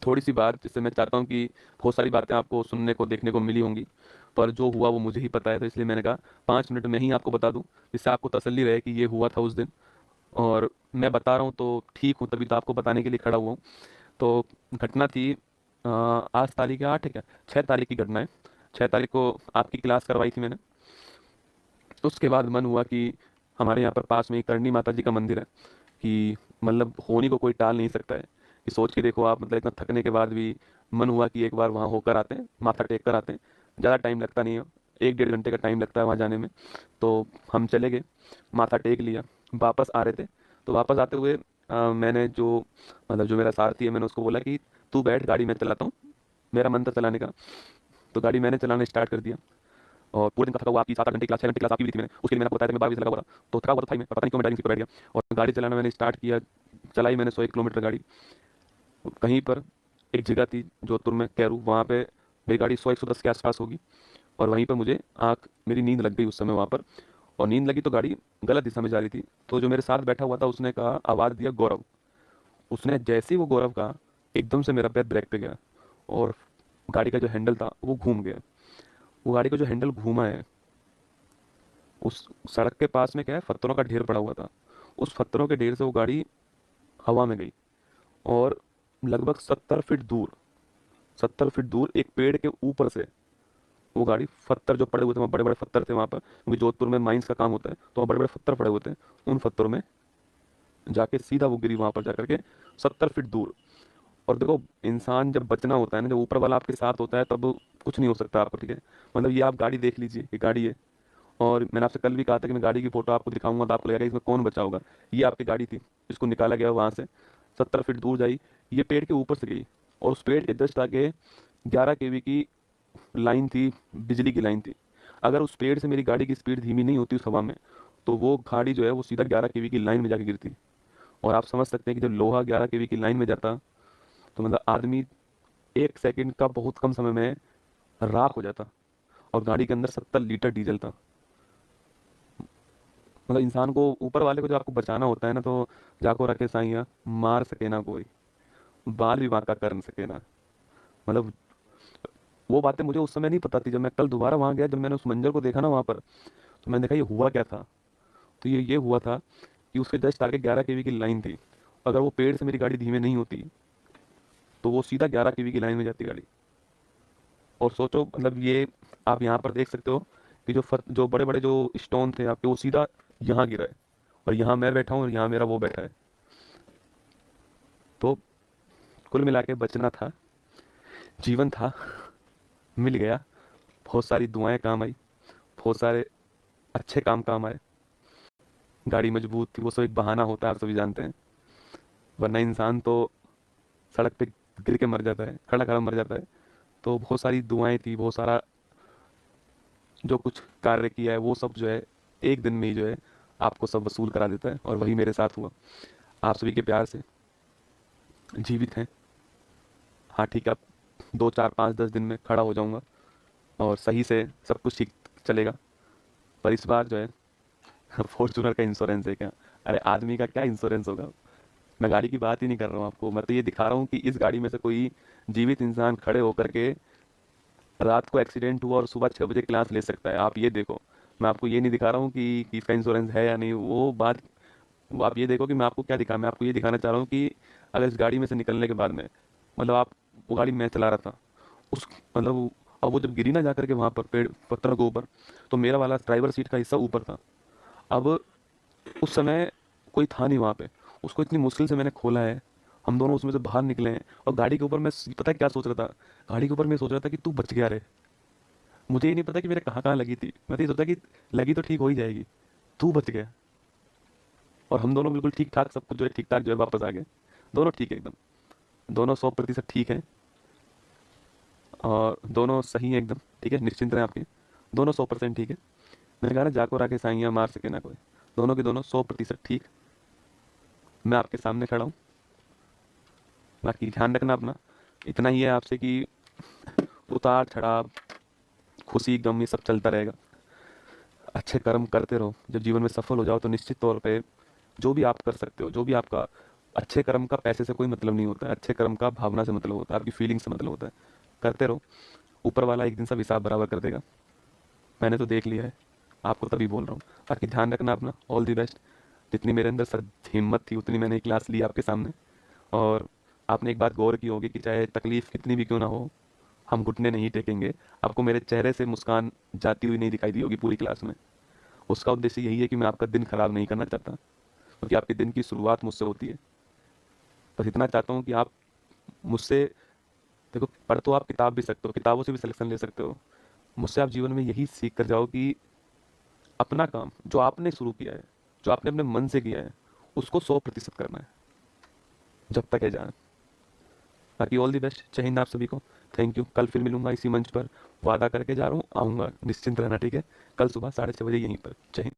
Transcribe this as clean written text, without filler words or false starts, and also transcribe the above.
थोड़ी सी बात जिससे मैं चाहता हूँ कि बहुत सारी बातें आपको सुनने को देखने को मिली होंगी, पर जो हुआ वो मुझे ही पता है, तो इसलिए मैंने कहा 5 मिनट में ही आपको बता दूं, जिससे आपको तसल्ली रहे कि ये हुआ था उस दिन। और मैं बता रहा हूँ तो ठीक हूँ, तभी तो आपको बताने के लिए खड़ा हुआ हूँ। तो घटना थी आज तारीख है 8 है क्या, 6 तारीख की घटना है। 6 तारीख को आपकी क्लास करवाई थी मैंने। उसके बाद मन हुआ कि हमारे यहाँ पर पास में एक करणी माता जी का मंदिर है, कि मतलब होनी को कोई टाल नहीं सकता है। कि सोच के देखो आप, मतलब इतना थकने के बाद भी मन हुआ कि एक बार वहाँ होकर आते हैं, माथा टेक कर आते हैं। ज़्यादा टाइम लगता नहीं है, 1 डेढ़ घंटे का टाइम लगता है वहाँ जाने में। तो हम चले गए, माथा टेक लिया, वापस आ रहे थे। तो वापस आते हुए मैंने जो मतलब जो मेरा सारथी है, मैंने उसको बोला कि तू बैठ, गाड़ी मैं चलाता हूँ। मेरा मन था चलाने का, तो गाड़ी मैंने चलाना स्टार्ट कर दिया। और पूरे दिन का थका हुआ, आपकी 7 8 घंटे क्लास, 6 घंटे क्लास आपकी भी थी, मैंने उसके लिए मैंने आपको बताया था, मैं 12 बजे से लगा हुआ था, तो थका हुआ तो था ही मैं, पता नहीं क्यों मैं ड्राइविंग सीट पर बैठ गया। और गाड़ी चलाना मैंने स्टार्ट किया। चलाई मैंने 100 किलोमीटर गाड़ी। कहीं पर एक जगह थी जोधपुर में, कैरू, वहाँ पे मेरी गाड़ी 100 110 के आसपास होगी। और वहीं पर मुझे मेरी नींद लग गई उस समय वहाँ पर। और नींद लगी तो गाड़ी गलत दिशा में जा रही थी। तो जो मेरे साथ बैठा हुआ था उसने कहा, आवाज़ दिया गौरव। उसने जैसे ही वो गौरव कहा, एकदम से मेरा पैर ब्रेक पे गया, और गाड़ी का जो हैंडल था वो घूम गया। वो गाड़ी का जो हैंडल घूमा है, उस सड़क के पास में क्या है, पत्थरों का ढेर पड़ा हुआ था। उस पत्थरों के ढेर से वो गाड़ी हवा में गई। और लगभग 70 फीट दूर, 70 फीट दूर एक पेड़ के ऊपर से वो गाड़ी, पत्थर जो पड़े हुए थे, वहाँ बड़े बड़े पत्थर थे वहाँ पर, क्योंकि जोधपुर में माइंस का काम होता है, तो वहाँ बड़े बड़े पत्थर पड़े हुए थे। उन पत्थरों में जाके सीधा वो गिरी वहाँ पर जाकर के, 70 फीट दूर। और देखो, इंसान जब बचना होता है ना, जब ऊपर वाला आपके साथ होता है, तब कुछ नहीं हो सकता आपको, ठीक है। मतलब ये आप गाड़ी देख लीजिए, ये गाड़ी है। और मैंने आपसे कल भी कहा था कि मैं गाड़ी की फोटो आपको दिखाऊंगा, तो आपको लगेगा इसमें कौन बचा होगा। ये आपकी गाड़ी थी, इसको निकाला गया वहां से, 70 फीट दूर जाई, ये पेड़ के ऊपर से गई। और उस पेड़ के जस्ट आगे 11 kV की लाइन थी, बिजली की लाइन थी। अगर उस पेड़ से मेरी गाड़ी की स्पीड धीमी नहीं होती उस हवा में, तो वो गाड़ी जो है वो सीधा 11 kV की लाइन में जाके गिरती। और आप समझ सकते हैं कि जब लोहा 11 kV की लाइन में जाता, तो मतलब आदमी 1 सेकंड का बहुत कम समय में राख हो जाता। और गाड़ी के अंदर 70 लीटर डीजल था। मतलब इंसान को, ऊपर वाले को जब आपको बचाना होता है ना, तो जाको रखे साइया, मार सके ना कोई, बाल भी बांका कर न सके ना। मतलब वो बातें मुझे उस समय नहीं पता थी। जब मैं कल दोबारा वहां गया, जब मैंने उस मंजर को देखा ना वहां पर, तो मैंने देखा ये हुआ क्या था। तो ये हुआ था कि उसके जस्ट आगे 11 kV की लाइन थी। अगर वो पेड़ से मेरी गाड़ी धीमे नहीं होती, तो वो सीधा 11 kV की लाइन में जाती गाड़ी। और सोचो, मतलब ये आप यहाँ पर देख सकते हो कि जो बड़े बड़े जो स्टोन थे आपके, वो सीधा यहाँ गिरा है। और यहाँ मैं बैठा हूँ, और यहाँ मेरा वो बैठा है। तो कुल मिला के बचना था, जीवन था, मिल गया। बहुत सारी दुआएं काम आई, बहुत सारे अच्छे काम आए। गाड़ी मजबूत थी, वो सब एक बहाना होता है, आप सभी जानते हैं। वरना इंसान तो सड़क पे गिर के मर जाता है, खड़ा खड़ा मर जाता है। तो बहुत सारी दुआएं थी, बहुत सारा जो कुछ कार्य किया है वो सब जो है, एक दिन में ही जो है आपको सब वसूल करा देता है। और वही मेरे साथ हुआ। आप सभी के प्यार से जीवित हैं। हाँ ठीक है, अब 2 4 5 10 दिन में खड़ा हो जाऊंगा, और सही से सब कुछ ठीक चलेगा। पर इस बार जो है फॉर्चूनर का इंश्योरेंस है क्या? अरे आदमी का क्या इंश्योरेंस होगा। मैं गाड़ी की बात ही नहीं कर रहा हूँ आपको, मैं तो ये दिखा रहा हूँ कि इस गाड़ी में से कोई जीवित इंसान खड़े होकर के, रात को एक्सीडेंट हुआ और सुबह 6 बजे क्लास ले सकता है। आप ये देखो, मैं आपको ये नहीं दिखा रहा हूँ कि इसका इंश्योरेंस है या नहीं, वो बात। वो आप ये देखो कि मैं आपको क्या दिखा, मैं आपको ये दिखाना चाह रहा हूँ कि अगर इस गाड़ी में से निकलने के बाद में, मतलब आप, वो गाड़ी मैं चला रहा था, उस मतलब अब वो जब गिरी ना जाकर के वहाँ पर पेड़ पत्थरों के ऊपर, तो मेरा वाला ड्राइवर सीट का हिस्सा ऊपर था। अब उस समय कोई था नहीं वहाँ पे। उसको इतनी मुश्किल से मैंने खोला है, हम दोनों उसमें से बाहर निकले हैं। और गाड़ी के ऊपर मैं, पता है क्या सोच रहा था? गाड़ी के ऊपर मैं सोच रहा था कि तू बच गया रे। मुझे ये नहीं पता कि मेरे कहाँ कहाँ लगी थी, मैं तो ये सोचा कि लगी तो ठीक हो ही जाएगी, तू बच गया। और हम दोनों बिल्कुल ठीक ठाक, सब कुछ जो है ठीक ठाक जो है, वापस आ गए। दोनों ठीक है एकदम, दोनों 100% ठीक है। और दोनों सही है एकदम, ठीक है, निश्चिंत रहें आपके, दोनों 100% ठीक है। मैंने कहा ना, जाको राके साइयाँ मार सके ना कोई। दोनों के दोनों 100% ठीक। मैं आपके सामने खड़ा हूँ। बाकी ध्यान रखना अपना, इतना ही है आपसे कि उतार चढ़ाव, खुशी गम, ये सब चलता रहेगा। अच्छे कर्म करते रहो, जब जीवन में सफल हो जाओ तो निश्चित तौर पे जो भी आप कर सकते हो, जो भी आपका अच्छे कर्म का पैसे से कोई मतलब नहीं होता है, अच्छे कर्म का भावना से मतलब होता है, आपकी फीलिंग से मतलब होता है। करते रहो, ऊपर वाला एक दिन सब हिसाब बराबर कर देगा। मैंने तो देख लिया है, आपको तभी बोल रहा हूँ। बाकी ध्यान रखना अपना, ऑल दी बेस्ट। जितनी मेरे अंदर सर हिम्मत थी उतनी मैंने क्लास ली आपके सामने। और आपने एक बात गौर की होगी कि चाहे तकलीफ कितनी भी क्यों ना हो, हम घुटने नहीं टेकेंगे। आपको मेरे चेहरे से मुस्कान जाती हुई नहीं दिखाई दी होगी पूरी क्लास में। उसका उद्देश्य यही है कि मैं आपका दिन खराब नहीं करना चाहता, क्योंकि आपके दिन की शुरुआत मुझसे होती है। बस इतना चाहता हूँ कि आप मुझसे, देखो पढ़ तो आप किताब भी सकते हो, किताबों से भी सिलेक्शन ले सकते हो। मुझसे आप जीवन में यही सीख कर जाओ कि अपना काम जो आपने शुरू किया है, जो आपने अपने मन से किया है, उसको 100% करना है, जब तक है जान। बाकी ऑल दी बेस्ट, जय हिंद आप सभी को। Thank you. कल फिर मिलूंगा इसी मंच पर, वादा करके जा रहा हूँ, आऊँगा, निश्चिंत रहना, ठीक है। कल सुबह 6:30 बजे यहीं पर। जय हिंद।